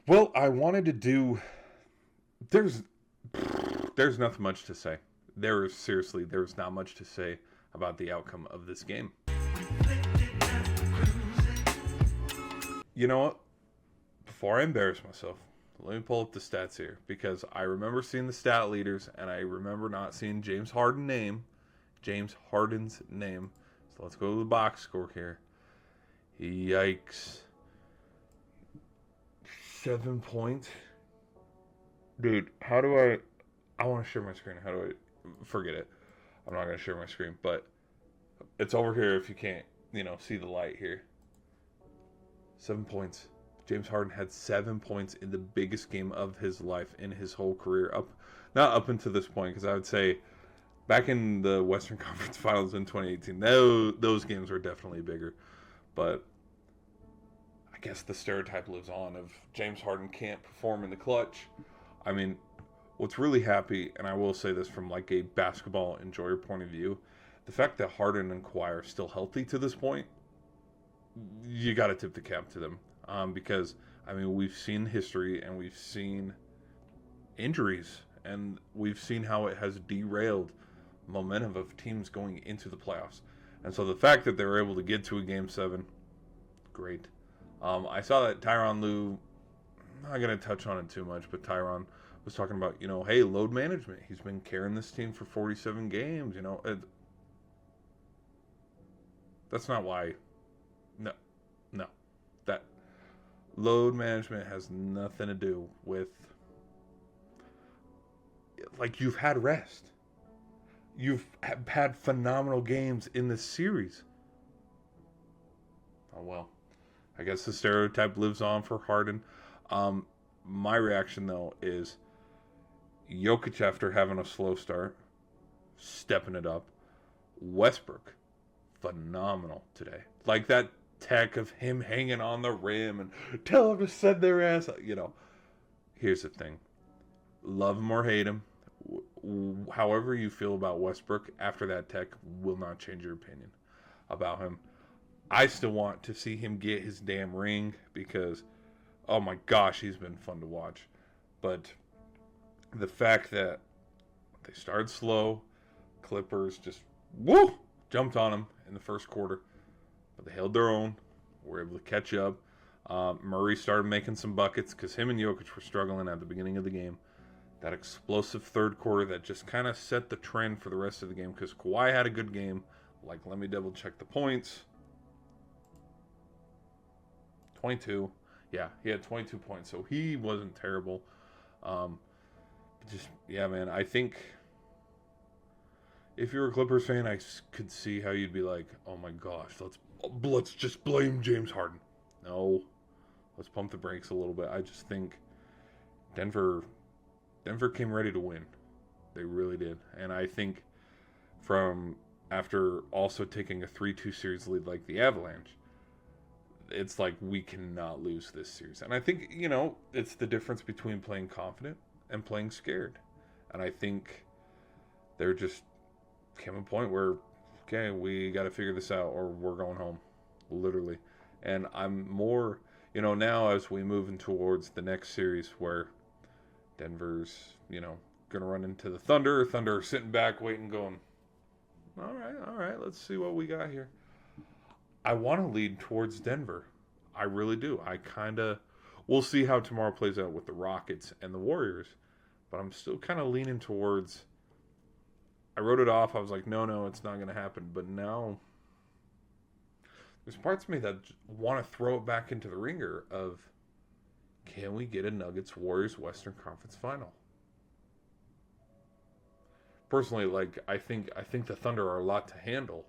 Well, I wanted to do. There's there's nothing much to say. There's not much to say about the outcome of this game. You know what? Before I embarrass myself, let me pull up the stats here because I remember seeing the stat leaders and I remember not seeing James Harden's name. So let's go to the box score here. Yikes. 7 points? Dude, how do I want to share my screen. How do I forget it? I'm not going to share my screen, but it's over here if you can't, see the light here. 7 points. James Harden had 7 points in the biggest game of his life in his whole career. Not up until this point, because I would say back in the Western Conference Finals in 2018, those games were definitely bigger. But I guess the stereotype lives on of James Harden can't perform in the clutch. I mean, what's really happy, and I will say this from like a basketball enjoyer point of view, the fact that Harden and Kawhi are still healthy to this point, you got to tip the cap to them. Because, I mean, we've seen history and we've seen injuries and we've seen how it has derailed momentum of teams going into the playoffs. And so the fact that they were able to get to a game 7, great. I saw that Tyronn Lue, I'm not going to touch on it too much, but Tyronn was talking about, hey, load management. He's been carrying this team for 47 games, that's not why. No, no. That load management has nothing to do with, like, you've had rest. You've had phenomenal games in this series. Oh, well. I guess the stereotype lives on for Harden. My reaction, though, is Jokic, after having a slow start, stepping it up. Westbrook, phenomenal today. Like that tech of him hanging on the rim and tell him to send their ass. Here's the thing. Love him or hate him. However you feel about Westbrook after that tech will not change your opinion about him. I still want to see him get his damn ring because, oh my gosh, he's been fun to watch. But the fact that they started slow, Clippers just jumped on him in the first quarter, but they held their own, were able to catch up. Murray started making some buckets because him and Jokic were struggling at the beginning of the game. That explosive third quarter that just kind of set the trend for the rest of the game because Kawhi had a good game. Like, let me double check the points. 22. Yeah, he had 22 points, so he wasn't terrible. Yeah, man, I think if you're a Clippers fan, I could see how you'd be like, oh my gosh, let's just blame James Harden. No, let's pump the brakes a little bit. I just think Denver came ready to win. They really did. And I think from after also taking a 3-2 series lead like the Avalanche, it's like we cannot lose this series. And I think, it's the difference between playing confident and playing scared. And I think there just came a point where, okay, we got to figure this out or we're going home, literally. And I'm more, now as we move in towards the next series where Denver's, going to run into the Thunder. Thunder sitting back, waiting, going, all right, let's see what we got here. I want to lead towards Denver. I really do. We'll see how tomorrow plays out with the Rockets and the Warriors, but I'm still kind of leaning towards. I wrote it off. I was like, no, it's not going to happen. But now, there's parts of me that want to throw it back into the ringer of, can we get a Nuggets Warriors Western Conference Final? Personally, I think the Thunder are a lot to handle.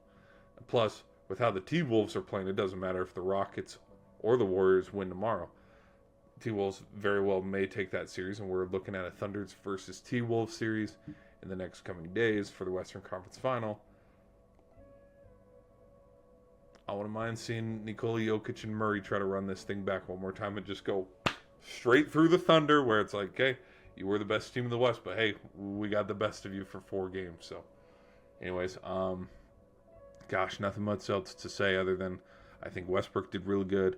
Plus, with how the T-Wolves are playing, it doesn't matter if the Rockets or the Warriors win tomorrow. T-Wolves very well may take that series, and we're looking at a Thunders versus T-Wolves series in the next coming days for the Western Conference Final. I wouldn't mind seeing Nikola Jokic and Murray try to run this thing back one more time and just go straight through the Thunder, where it's like, okay, you were the best team in the West, but hey, we got the best of you for 4 games. So, anyways, gosh, nothing much else to say other than I think Westbrook did really good.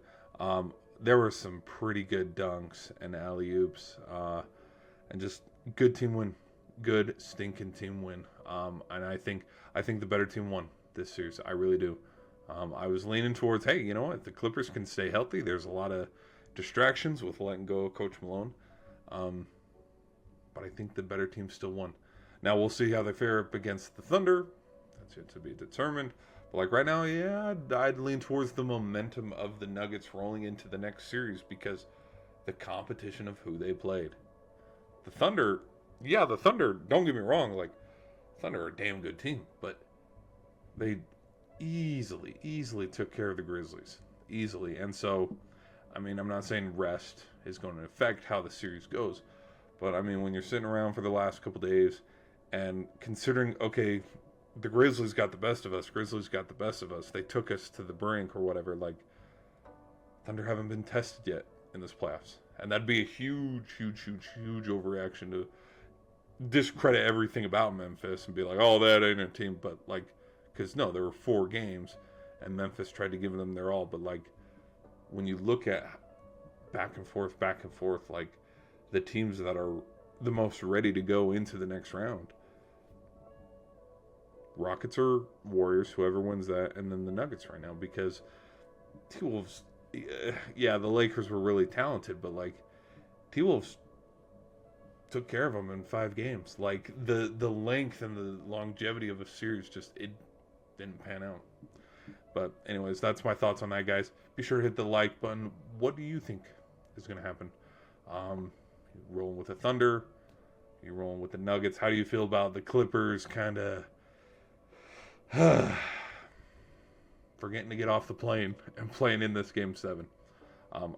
there were some pretty good dunks and alley oops, and just good team win, good stinking team win. And I think the better team won this series. I really do. I was leaning towards, hey, you know what? The Clippers can stay healthy. There's a lot of distractions with letting go of Coach Malone. Um, but I think the better team still won. Now we'll see how they fare up against the Thunder. That's yet to be determined. But like right now, yeah, I'd lean towards the momentum of the Nuggets rolling into the next series because the competition of who they played. The Thunder, yeah, the Thunder, don't get me wrong, like, Thunder are a damn good team, but they easily took care of the Grizzlies. Easily. And so, I mean, I'm not saying rest is going to affect how the series goes, but I mean, when you're sitting around for the last couple days and considering, okay, the Grizzlies got the best of us, they took us to the brink or whatever, like, Thunder haven't been tested yet in this playoffs. And that'd be a huge overreaction to discredit everything about Memphis and be like, oh, that ain't a team. But, like, because no, there were 4 games and Memphis tried to give them their all. But, like, when you look at back and forth, like, the teams that are the most ready to go into the next round, Rockets or Warriors, whoever wins that, and then the Nuggets right now, because T-Wolves, yeah, the Lakers were really talented, but, like, T-Wolves took care of them in 5 games. Like, the length and the longevity of a series just, it didn't pan out. But anyways, that's my thoughts on that, guys. Be sure to hit the like button. What do you think is going to happen? You rolling with the Thunder? You rolling with the Nuggets? How do you feel about the Clippers kind of forgetting to get off the plane and playing in this Game 7?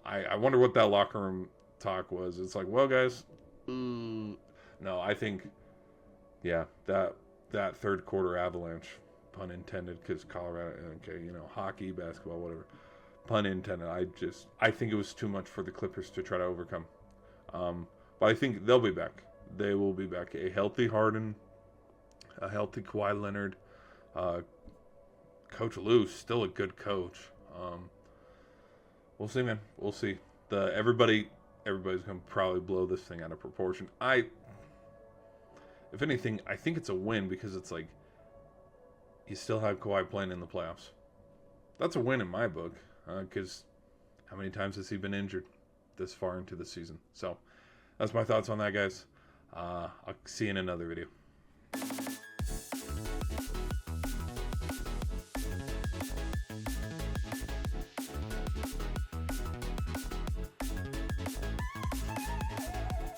I wonder what that locker room talk was. It's like, well, guys, no, I think, yeah, that third quarter avalanche, pun intended, because Colorado, okay, you know, hockey, basketball, whatever, pun intended. I think it was too much for the Clippers to try to overcome. But I think they'll be back. They will be back. A healthy Harden, a healthy Kawhi Leonard, Coach Lou's still a good coach. We'll see, man. We'll see. Everybody's gonna probably blow this thing out of proportion. If anything, I think it's a win because it's like you still have Kawhi playing in the playoffs. That's a win in my book. Because how many times has he been injured this far into the season? So that's my thoughts on that, guys. I'll see you in another video.